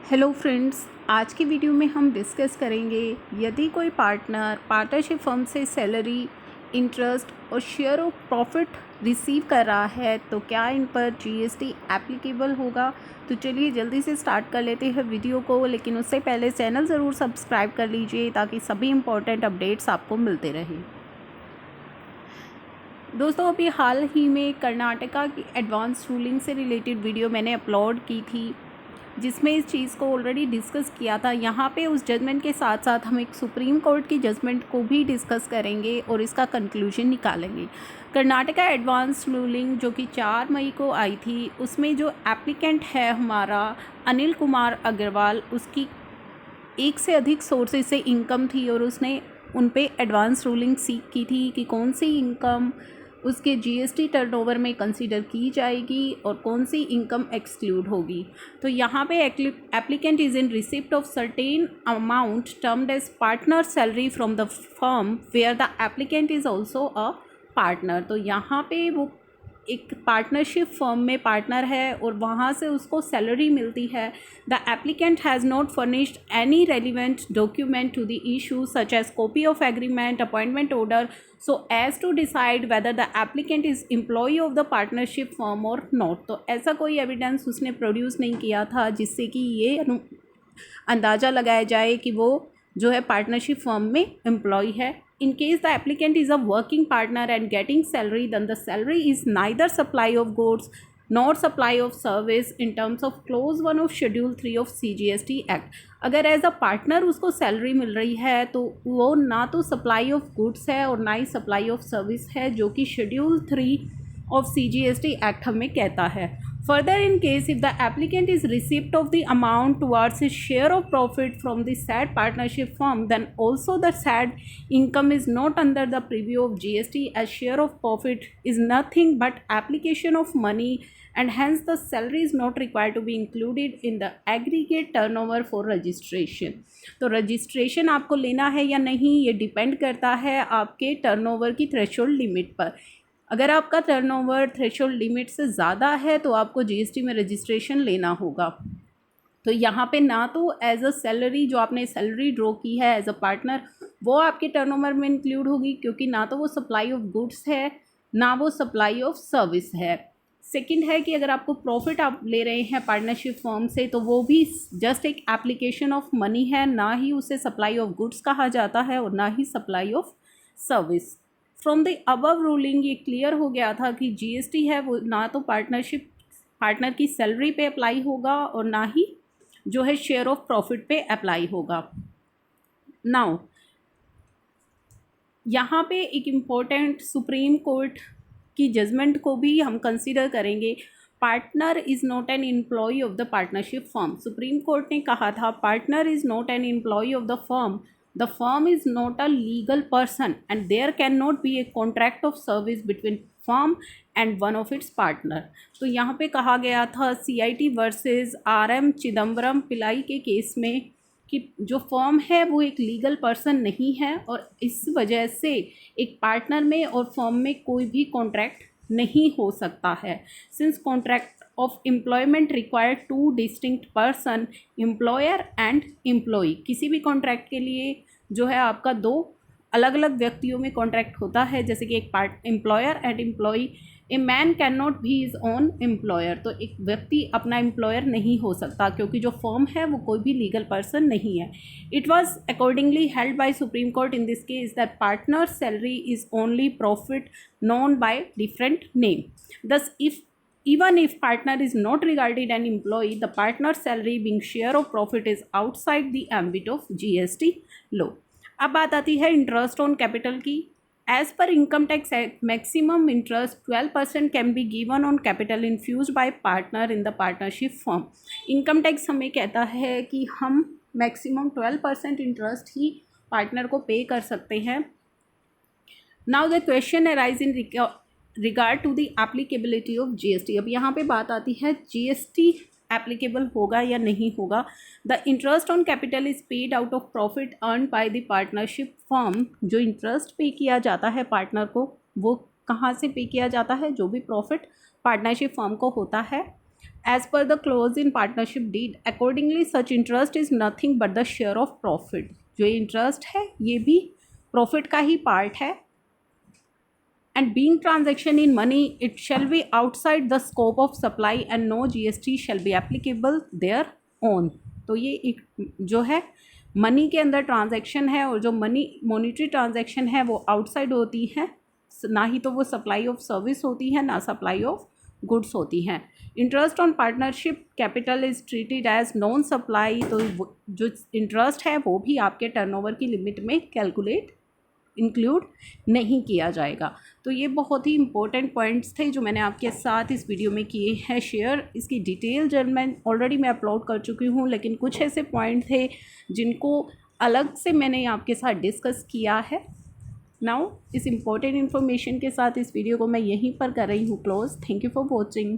Hello friends, आज की video में हम डिस्कस करेंगे यदि कोई पार्टनरशिप फर्म से सैलरी, इंटरेस्ट और शेयर ऑफ प्रॉफिट रिसीव कर रहा है तो क्या इन पर जीएसटी एप्लीकेबल होगा। तो चलिए जल्दी से स्टार्ट कर लेते हैं वीडियो को, लेकिन उससे पहले चैनल ज़रूर सब्सक्राइब कर लीजिए ताकि सभी इम्पोर्टेंट अपडेट्स आपको मिलते रहें। दोस्तों, अभी हाल ही में कर्नाटका की एडवांस रूलिंग से रिलेटेड वीडियो मैंने अपलोड की थी, जिसमें इस चीज़ को ऑलरेडी डिस्कस किया था। यहाँ पे उस जजमेंट के साथ साथ हम एक सुप्रीम कोर्ट की जजमेंट को भी डिस्कस करेंगे और इसका कंक्लूजन निकालेंगे। कर्नाटका एडवांस रूलिंग जो कि 4 मई को आई थी, उसमें जो एप्लीकेंट है हमारा अनिल कुमार अग्रवाल, उसकी एक से अधिक सोर्सेज से इनकम थी और उसने उन पे एडवांस रूलिंग सीख की थी कि कौन सी इनकम उसके जीएसटी टर्नओवर में कंसीडर की जाएगी और कौन सी इनकम एक्सक्लूड होगी। तो यहाँ पे applicant is in receipt of certain amount termed as partner salary from the firm where the applicant is also a partner. तो यहाँ पे वो एक पार्टनरशिप फर्म में पार्टनर है और वहाँ से उसको सैलरी मिलती है। The applicant has not furnished any relevant document to the issue such as copy of agreement, appointment order, so as to decide whether the applicant is employee of the partnership firm or not। तो ऐसा कोई evidence उसने produce नहीं किया था जिससे कि ये अंदाज़ा लगाया जाए कि वो जो है पार्टनरशिप फर्म में एम्प्लॉय है। In case the applicant is a working partner and getting salary, then the salary is neither supply of goods not supply of service in terms of clause 1 of schedule 3 of CGST act. अगर as a partner उसको salary मिल रही है तो वो ना तो supply of goods है और ना ही सप्लाई ऑफ सर्विस है, जो कि शेड्यूल 3 ऑफ CGST एक्ट हमें कहता है। Further, in case if the applicant is receipt of the amount towards his share of profit from the said partnership firm, then also the said income is not under the purview of GST, as share of profit is nothing but application of money and hence the salary is not required to be included in the aggregate turnover for registration। तो registration आपको लेना है या नहीं, ये depend करता है आपके टर्नओवर की थ्रेशोल्ड लिमिट पर। अगर आपका टर्नओवर थ्रेशोल्ड लिमिट से ज़्यादा है तो आपको जीएसटी में रजिस्ट्रेशन लेना होगा। तो यहाँ पे ना तो एज अ सैलरी जो आपने सैलरी ड्रॉ की है एज अ पार्टनर वो आपके टर्नओवर में इंक्लूड होगी, क्योंकि ना तो वो सप्लाई ऑफ गुड्स है ना वो सप्लाई ऑफ सर्विस है। सेकंड है कि अगर आपको प्रॉफिट आप ले रहे हैं पार्टनरशिप फर्म से तो वो भी जस्ट एक एप्लीकेशन ऑफ मनी है, ना ही उसे सप्लाई ऑफ गुड्स कहा जाता है और ना ही supply of service. From the above ruling ये क्लियर हो गया था कि जीएसटी है वो ना तो पार्टनर की सैलरी पे अप्लाई होगा और ना ही जो है शेयर ऑफ प्रॉफिट पे अप्लाई होगा। नाउ यहाँ पे एक इम्पॉर्टेंट सुप्रीम कोर्ट की जजमेंट को भी हम कंसीडर करेंगे। Partner is not an employee of the partnership firm. Supreme court ने कहा था partner is not an employee of the firm, the firm is not a legal person and there cannot be a contract of service between firm and one of its partner। तो यहाँ पे कहा गया था CIT versus RM Chidambaram पिलाई के case में कि जो फर्म है वो एक लीगल पर्सन नहीं है और इस वजह से एक पार्टनर में और फर्म में कोई भी कॉन्ट्रैक्ट नहीं हो सकता है। Since contract of employment require two distinct person, employer and employee. किसी भी कॉन्ट्रैक्ट के लिए जो है आपका दो अलग अलग व्यक्तियों में कॉन्ट्रैक्ट होता है, जैसे कि एक employer and employee. A man can not be his own employer. तो एक व्यक्ति अपना एम्प्लॉयर नहीं हो सकता क्योंकि जो फर्म है वो कोई भी लीगल पर्सन नहीं है। It was accordingly held by supreme court in this case that partner salary is only profit known by different name। Thus, even if partner is not regarded an employee, the partner's salary being share of profit is outside the ambit of GST law। अब बात आती है interest on capital की। As per income tax act maximum interest 12% can be given on capital infuse by partner in the partnership firm. Income tax हमें कहता है कि हम मैक्सिमम 12% इंटरेस्ट ही पार्टनर को पे कर सकते हैं। Now the question arise in regard to the applicability of GST। अब यहाँ पे बात आती है GST एप्लीकेबल होगा या नहीं होगा। The interest on capital is paid out of profit earn by the partnership firm. जो इंटरेस्ट पे किया जाता है पार्टनर को वो कहाँ से पे किया जाता है, जो भी प्रॉफिट पार्टनरशिप फर्म को होता है as per the clause in partnership deed accordingly such interest is nothing but the share of profit. जो इंटरेस्ट है ये भी प्रॉफिट का ही पार्ट है। And being transaction in money it shall be outside the scope of supply and no GST shall be applicable thereon. तो ये एक जो है मनी के अंदर ट्रांजैक्शन है, और जो मॉनिटरी ट्रांजैक्शन है वो आउटसाइड होती है, ना ही तो वो सप्लाई ऑफ सर्विस होती है ना सप्लाई ऑफ गुड्स होती हैं। Interest on partnership capital is treated as non supply. तो जो इंटरेस्ट है वो भी आपके टर्नओवर की लिमिट में इंक्लूड नहीं किया जाएगा। तो ये बहुत ही इंपॉर्टेंट पॉइंट्स थे जो मैंने आपके साथ इस वीडियो में किए हैं शेयर। इसकी डिटेल जर्नल ऑलरेडी मैं अपलोड कर चुकी हूँ, लेकिन कुछ ऐसे पॉइंट थे जिनको अलग से मैंने आपके साथ डिस्कस किया है। नाउ इस इम्पोर्टेंट इन्फॉर्मेशन के साथ इस वीडियो को मैं यहीं पर कर रही हूँ close. Thank you for watching.